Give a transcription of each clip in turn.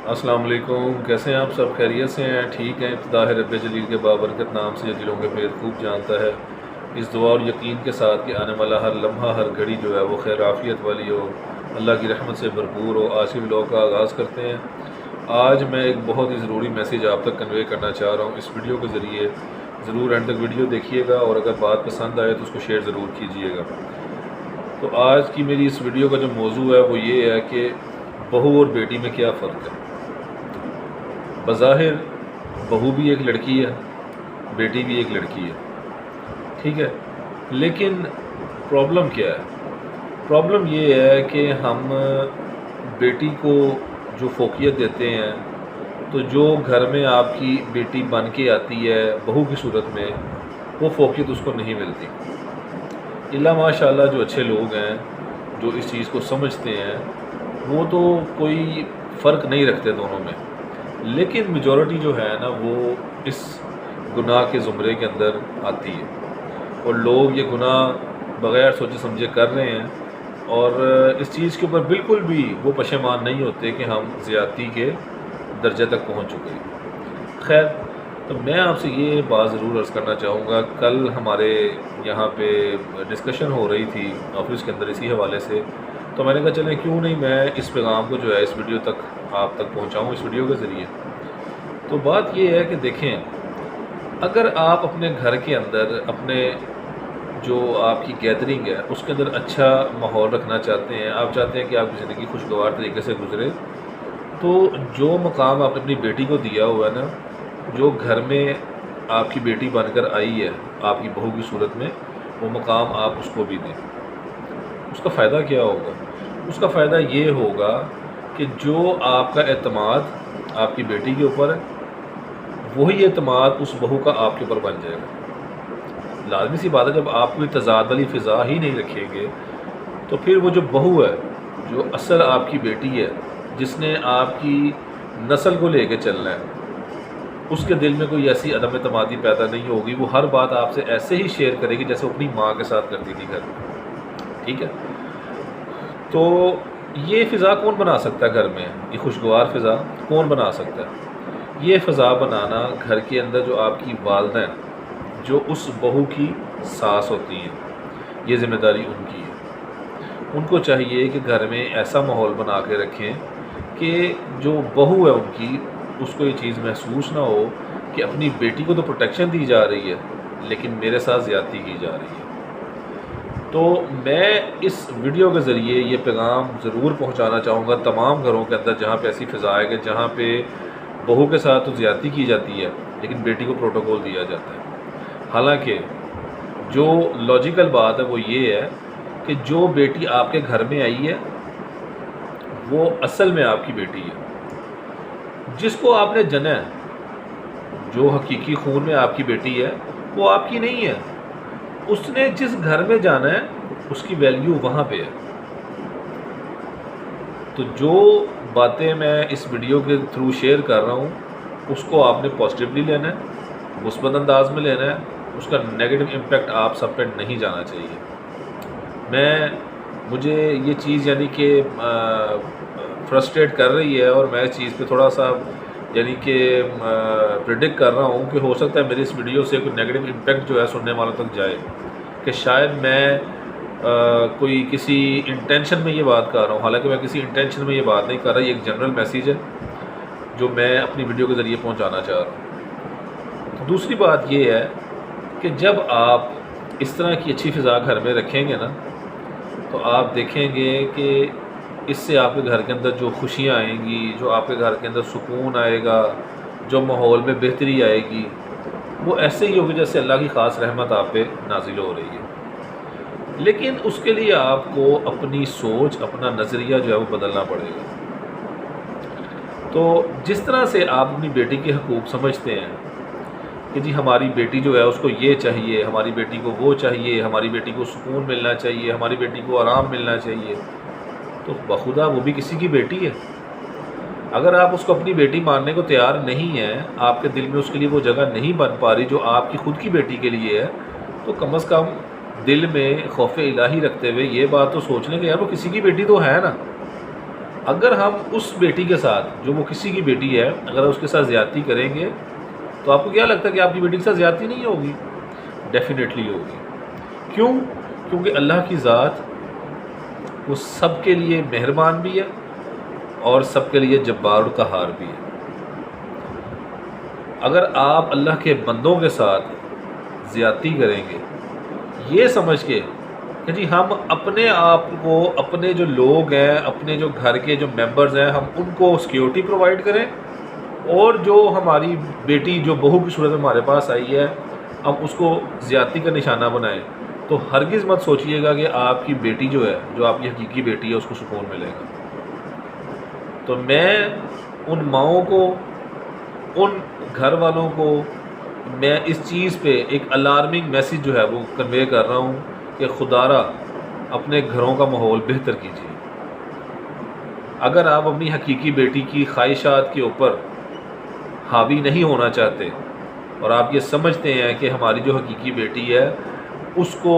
السلام علیکم، کیسے ہیں آپ؟ سب خیریت سے ہیں؟ ٹھیک ہیں؟ ابتدا ہے رب جلیل کے بابرکت نام سے جو دلوں کے بھید خوب جانتا ہے۔ اس دعا اور یقین کے ساتھ کہ آنے والا ہر لمحہ ہر گھڑی جو ہے وہ خیر عافیت والی ہو، اللہ کی رحمت سے بھرپور ہو، آج کے ولاگ کا آغاز کرتے ہیں۔ آج میں ایک بہت ہی ضروری میسیج آپ تک کنوے کرنا چاہ رہا ہوں اس ویڈیو کے ذریعے۔ ضرور اینڈ تک ویڈیو دیکھیے گا، اور اگر بات پسند آئے تو اس کو شیئر ضرور کیجیے گا۔ تو آج کی میری اس ویڈیو کا جو موضوع ہے وہ یہ ہے کہ بہو اور بیٹی میں کیا فرق ہے۔ بظاہر بہو بھی ایک لڑکی ہے، بیٹی بھی ایک لڑکی ہے، ٹھیک ہے، لیکن پرابلم کیا ہے؟ پرابلم یہ ہے کہ ہم بیٹی کو جو فوقیت دیتے ہیں، تو جو گھر میں آپ کی بیٹی بن کے آتی ہے بہو کی صورت میں، وہ فوقیت اس کو نہیں ملتی۔ اللہ ماشاء اللہ جو اچھے لوگ ہیں، جو اس چیز کو سمجھتے ہیں، وہ تو کوئی فرق نہیں رکھتے دونوں میں، لیکن میجورٹی جو ہے نا وہ اس گناہ کے زمرے کے اندر آتی ہے، اور لوگ یہ گناہ بغیر سوچے سمجھے کر رہے ہیں، اور اس چیز کے اوپر بالکل بھی وہ پشیمان نہیں ہوتے کہ ہم زیادتی کے درجے تک پہنچ چکے ہیں۔ خیر، تو میں آپ سے یہ بات ضرور عرض کرنا چاہوں گا، کل ہمارے یہاں پہ ڈسکشن ہو رہی تھی آفس کے اندر اسی حوالے سے، تو میں نے کہا چلیں کیوں نہیں میں اس پیغام کو جو ہے اس ویڈیو تک آپ تک پہنچاؤں اس ویڈیو کے ذریعے۔ تو بات یہ ہے کہ دیکھیں، اگر آپ اپنے گھر کے اندر اپنے جو آپ کی گیدرنگ ہے اس کے اندر اچھا ماحول رکھنا چاہتے ہیں، آپ چاہتے ہیں کہ آپ کی زندگی خوشگوار طریقے سے گزرے، تو جو مقام آپ نے اپنی بیٹی کو دیا ہوا ہے نا، جو گھر میں آپ کی بیٹی بن کر آئی ہے آپ کی بہو کی صورت میں، وہ مقام آپ اس کو بھی دیں۔ اس کا فائدہ کیا ہوگا؟ اس کا فائدہ یہ ہوگا کہ جو آپ کا اعتماد آپ کی بیٹی کے اوپر ہے، وہی اعتماد اس بہو کا آپ کے اوپر بن جائے گا۔ لازمی سی بات ہے، جب آپ کوئی تضاد والی فضا ہی نہیں رکھیں گے تو پھر وہ جو بہو ہے، جو اصل آپ کی بیٹی ہے، جس نے آپ کی نسل کو لے کے چلنا ہے، اس کے دل میں کوئی ایسی عدم اعتمادی پیدا نہیں ہوگی۔ وہ ہر بات آپ سے ایسے ہی شیئر کرے گی جیسے اپنی ماں کے ساتھ کرتی تھی گھر میں، ٹھیک ہے۔ تو یہ فضا کون بنا سکتا ہے گھر میں؟ یہ خوشگوار فضا کون بنا سکتا ہے؟ یہ فضا بنانا گھر کے اندر جو آپ کی والدہ ہیں، جو اس بہو کی ساس ہوتی ہیں، یہ ذمہ داری ان کی ہے۔ ان کو چاہیے کہ گھر میں ایسا ماحول بنا کے رکھیں کہ جو بہو ہے ان کی، اس کو یہ چیز محسوس نہ ہو کہ اپنی بیٹی کو تو پروٹیکشن دی جا رہی ہے لیکن میرے ساتھ زیادتی کی جا رہی ہے۔ تو میں اس ویڈیو کے ذریعے یہ پیغام ضرور پہنچانا چاہوں گا تمام گھروں کے اندر جہاں پہ ایسی فضا ہے کہ جہاں پہ بہو کے ساتھ تو زیادتی کی جاتی ہے لیکن بیٹی کو پروٹوکول دیا جاتا ہے۔ حالانکہ جو لاجیکل بات ہے وہ یہ ہے کہ جو بیٹی آپ کے گھر میں آئی ہے وہ اصل میں آپ کی بیٹی ہے۔ جس کو آپ نے جنا ہے، جو حقیقی خون میں آپ کی بیٹی ہے، وہ آپ کی نہیں ہے۔ اس نے جس گھر میں جانا ہے اس کی ویلیو وہاں پہ ہے۔ تو جو باتیں میں اس ویڈیو کے تھرو شیئر کر رہا ہوں اس کو آپ نے پازیٹیولی لینا ہے، مثبت انداز میں لینا ہے، اس کا نیگیٹو امپیکٹ آپ سب پہ نہیں جانا چاہیے۔ مجھے یہ چیز یعنی کہ فرسٹریٹ کر رہی ہے، اور میں اس چیز پہ تھوڑا سا یعنی کہ پریڈکٹ کر رہا ہوں کہ ہو سکتا ہے میری اس ویڈیو سے کوئی نیگیٹو امپیکٹ جو ہے سننے والوں تک جائے، کہ شاید میں کوئی کسی انٹینشن میں یہ بات کر رہا ہوں۔ حالانکہ میں کسی انٹینشن میں یہ بات نہیں کر رہا، یہ ایک جنرل میسیج ہے جو میں اپنی ویڈیو کے ذریعے پہنچانا چاہ رہا ہوں۔ دوسری بات یہ ہے کہ جب آپ اس طرح کی اچھی فضا گھر میں رکھیں گے نا، تو آپ دیکھیں گے کہ اس سے آپ کے گھر کے اندر جو خوشیاں آئیں گی، جو آپ کے گھر کے اندر سکون آئے گا، جو ماحول میں بہتری آئے گی، وہ ایسے ہی ہوگی جیسے اللہ کی خاص رحمت آپ پہ نازل ہو رہی ہے۔ لیکن اس کے لیے آپ کو اپنی سوچ، اپنا نظریہ جو ہے وہ بدلنا پڑے گا۔ تو جس طرح سے آپ اپنی بیٹی کے حقوق سمجھتے ہیں کہ جی ہماری بیٹی جو ہے اس کو یہ چاہیے، ہماری بیٹی کو وہ چاہیے، ہماری بیٹی کو سکون ملنا چاہیے، ہماری بیٹی کو آرام ملنا چاہیے، تو بخدا وہ بھی کسی کی بیٹی ہے۔ اگر آپ اس کو اپنی بیٹی ماننے کو تیار نہیں ہیں، آپ کے دل میں اس کے لیے وہ جگہ نہیں بن پا رہی جو آپ کی خود کی بیٹی کے لیے ہے، تو کم از کم دل میں خوف الہی رکھتے ہوئے یہ بات تو سوچ لیں کہ یار وہ کسی کی بیٹی تو ہے نا۔ اگر ہم اس بیٹی کے ساتھ جو وہ کسی کی بیٹی ہے اگر اس کے ساتھ زیادتی کریں گے تو آپ کو کیا لگتا ہے کہ آپ کی بیٹی کے ساتھ زیادتی نہیں ہوگی؟ ڈیفینیٹلی ہوگی. کیوں؟ کیونکہ اللہ کی ذات وہ سب کے لیے مہربان بھی ہے اور سب کے لیے جبار و قہار بھی ہے. اگر آپ اللہ کے بندوں کے ساتھ زیادتی کریں گے یہ سمجھ کے کہ جی ہم اپنے آپ کو اپنے جو لوگ ہیں اپنے جو گھر کے جو ممبرز ہیں ہم ان کو سیکیورٹی پرووائڈ کریں اور جو ہماری بیٹی جو بہو کی صورت میں ہمارے پاس آئی ہے ہم اس کو زیادتی کا نشانہ بنائیں، تو ہرگز مت سوچئے گا کہ آپ کی بیٹی جو ہے جو آپ کی حقیقی بیٹی ہے اس کو سکون ملے گا. تو میں ان ماؤں کو ان گھر والوں کو میں اس چیز پہ ایک الارمنگ میسیج جو ہے وہ کنوے کر رہا ہوں کہ خدا را اپنے گھروں کا ماحول بہتر کیجیے. اگر آپ اپنی حقیقی بیٹی کی خواہشات کے اوپر حاوی نہیں ہونا چاہتے اور آپ یہ سمجھتے ہیں کہ ہماری جو حقیقی بیٹی ہے اس کو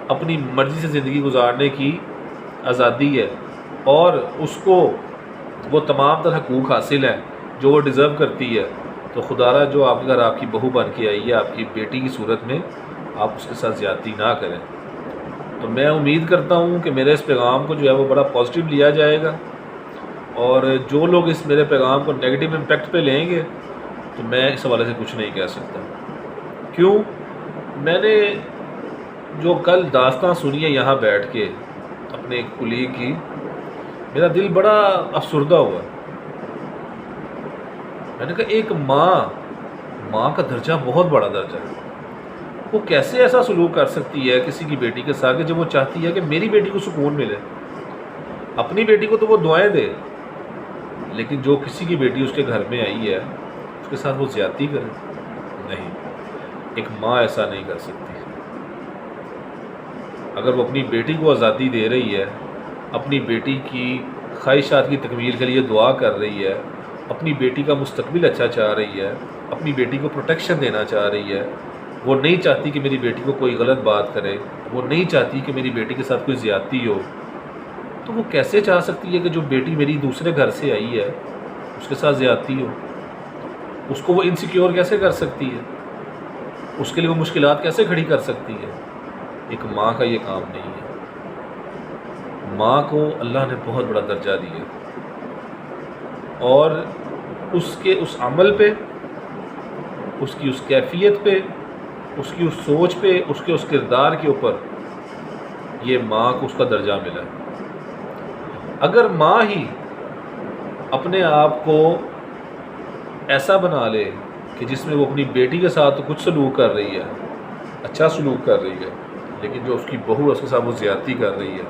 اپنی مرضی سے زندگی گزارنے کی آزادی ہے اور اس کو وہ تمام تر حقوق حاصل ہیں جو وہ ڈیزرو کرتی ہے، تو خدا را جو آپ گھر آپ کی بہو بن کے آئی ہے آپ کی بیٹی کی صورت میں آپ اس کے ساتھ زیادتی نہ کریں. تو میں امید کرتا ہوں کہ میرے اس پیغام کو جو ہے وہ بڑا پازیٹیو لیا جائے گا، اور جو لوگ اس میرے پیغام کو نیگیٹو امپیکٹ پہ لیں گے تو میں اس حوالے سے کچھ نہیں کہہ سکتا. کیوں؟ میں نے جو کل داستان سنی ہے یہاں بیٹھ کے اپنے ایک کلیگ کی، میرا دل بڑا افسردہ ہوا. میں نے کہا ایک ماں کا درجہ بہت بڑا درجہ ہے، وہ کیسے ایسا سلوک کر سکتی ہے کسی کی بیٹی کے ساتھ جب وہ چاہتی ہے کہ میری بیٹی کو سکون ملے. اپنی بیٹی کو تو وہ دعائیں دے، لیکن جو کسی کی بیٹی اس کے گھر میں آئی ہے اس کے ساتھ وہ زیادتی کرے؟ نہیں، ایک ماں ایسا نہیں کر سکتی. اگر وہ اپنی بیٹی کو آزادی دے رہی ہے، اپنی بیٹی کی خواہشات کی تکمیل کے لیے دعا کر رہی ہے، اپنی بیٹی کا مستقبل اچھا چاہ رہی ہے، اپنی بیٹی کو پروٹیکشن دینا چاہ رہی ہے، وہ نہیں چاہتی کہ میری بیٹی کو کوئی غلط بات کرے، وہ نہیں چاہتی کہ میری بیٹی کے ساتھ کوئی زیادتی ہو، تو وہ کیسے چاہ سکتی ہے کہ جو بیٹی میری دوسرے گھر سے آئی ہے اس کے ساتھ زیادتی ہو؟ اس کو وہ انسیکیور کیسے کر سکتی ہے؟ اس کے لیے وہ مشکلات کیسے کھڑی کر سکتی ہے؟ ایک ماں کا یہ کام نہیں ہے. ماں کو اللہ نے بہت بڑا درجہ دیا اور اس کے اس عمل پہ، اس کی اس کیفیت پہ، اس کی اس سوچ پہ، اس کے اس کردار کے اوپر یہ ماں کو اس کا درجہ ملا. اگر ماں ہی اپنے آپ کو ایسا بنا لے کہ جس میں وہ اپنی بیٹی کے ساتھ تو کچھ سلوک کر رہی ہے، اچھا سلوک کر رہی ہے، لیکن جو اس کی بہو ہے اس کے ساتھ وہ زیادتی کر رہی ہے،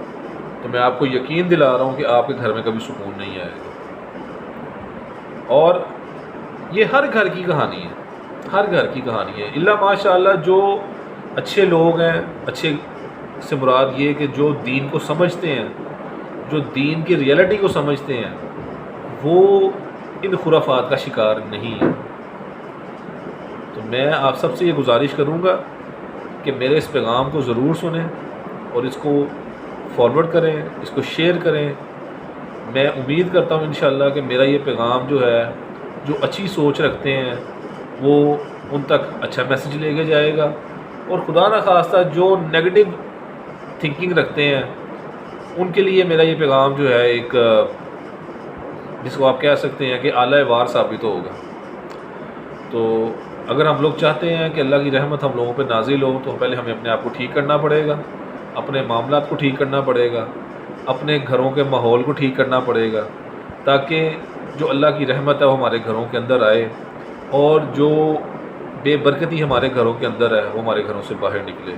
تو میں آپ کو یقین دلا رہا ہوں کہ آپ کے گھر میں کبھی سکون نہیں آئے گا. اور یہ ہر گھر کی کہانی ہے، ہر گھر کی کہانی ہے، الا ماشاء اللہ جو اچھے لوگ ہیں. اچھے سے مراد یہ کہ جو دین کو سمجھتے ہیں، جو دین کی ریئلٹی کو سمجھتے ہیں، وہ ان خرافات کا شکار نہیں ہے. تو میں آپ سب سے یہ گزارش کروں گا کہ میرے اس پیغام کو ضرور سنیں اور اس کو فارورڈ کریں، اس کو شیئر کریں. میں امید کرتا ہوں انشاءاللہ کہ میرا یہ پیغام جو ہے، جو اچھی سوچ رکھتے ہیں وہ ان تک اچھا میسیج لے کے جائے گا، اور خدا نخواستہ جو نیگیٹو تھنکنگ رکھتے ہیں ان کے لیے میرا یہ پیغام جو ہے ایک جس کو آپ کہہ سکتے ہیں کہ اعلی وار ثابت ہوگا. تو اگر ہم لوگ چاہتے ہیں کہ اللہ کی رحمت ہم لوگوں پہ نازل ہو تو پہلے ہمیں اپنے آپ کو ٹھیک کرنا پڑے گا، اپنے معاملات کو ٹھیک کرنا پڑے گا، اپنے گھروں کے ماحول کو ٹھیک کرنا پڑے گا، تاکہ جو اللہ کی رحمت ہے وہ ہمارے گھروں کے اندر آئے اور جو بے برکتی ہمارے گھروں کے اندر ہے وہ ہمارے گھروں سے باہر نکلے.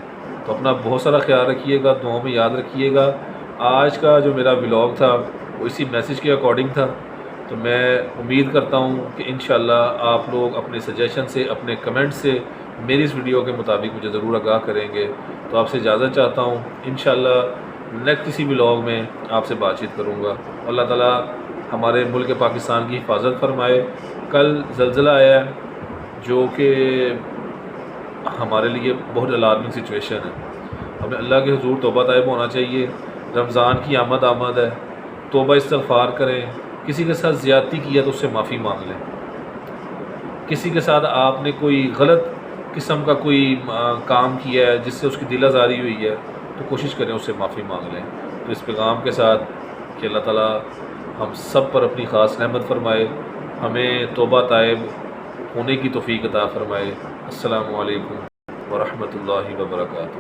تو اپنا بہت سارا خیال رکھیے گا، دعاؤں میں یاد رکھیے گا. آج کا جو میرا ولاگ تھا وہ اسی میسیج کے اکارڈنگ تھا. تو میں امید کرتا ہوں کہ انشاءاللہ آپ لوگ اپنے سجیشن سے، اپنے کمنٹ سے میری اس ویڈیو کے مطابق مجھے ضرور آگاہ کریں گے. تو آپ سے اجازت چاہتا ہوں، انشاءاللہ نیکسٹ کسی ولاگ میں آپ سے بات چیت کروں گا. اللہ تعالیٰ ہمارے ملک پاکستان کی حفاظت فرمائے. کل زلزلہ آیا ہے جو کہ ہمارے لیے بہت الارمنگ سچویشن ہے. ہمیں اللہ کے حضور توبہ طائب ہونا چاہیے. رمضان کی آمد ہے، توبہ استغفار کریں. کسی کے ساتھ زیادتی کی ہے تو اس سے معافی مانگ لیں. کسی کے ساتھ آپ نے کوئی غلط قسم کا کوئی کام کیا ہے جس سے اس کی دل آزاری ہوئی ہے تو کوشش کریں اس سے معافی مانگ لیں. تو اس پیغام کے ساتھ کہ اللہ تعالیٰ ہم سب پر اپنی خاص رحمت فرمائے، ہمیں توبہ تائب ہونے کی توفیق عطا فرمائے. السلام علیکم ورحمۃ اللہ وبرکاتہ.